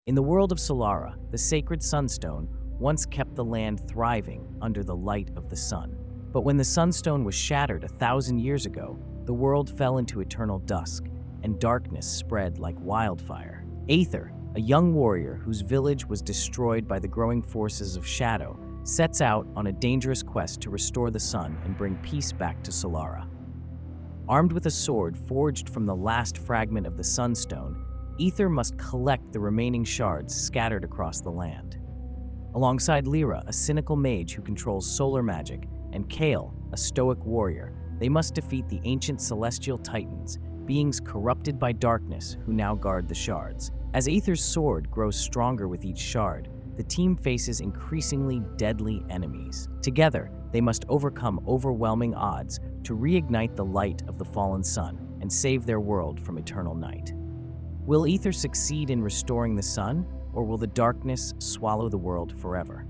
In the world of Solara, the Sacred Sunstone once kept the land thriving under the light of the sun. But when the Sunstone was shattered 1,000 years ago, the world fell into eternal dusk, and darkness spread like wildfire. Aether, a young warrior whose village was destroyed by the growing forces of shadow, sets out on a dangerous quest to restore the sun and bring peace back to Solara. Armed with a sword forged from the last fragment of the Sunstone, Aether must collect the remaining shards scattered across the land. Alongside Lira, a cynical mage who controls solar magic, and Kael, a stoic warrior, they must defeat the ancient celestial titans, beings corrupted by darkness who now guard the shards. As Aether's sword grows stronger with each shard, the team faces increasingly deadly enemies. Together, they must overcome overwhelming odds to reignite the light of the fallen sun and save their world from eternal night. Will Aether succeed in restoring the sun, or will the darkness swallow the world forever?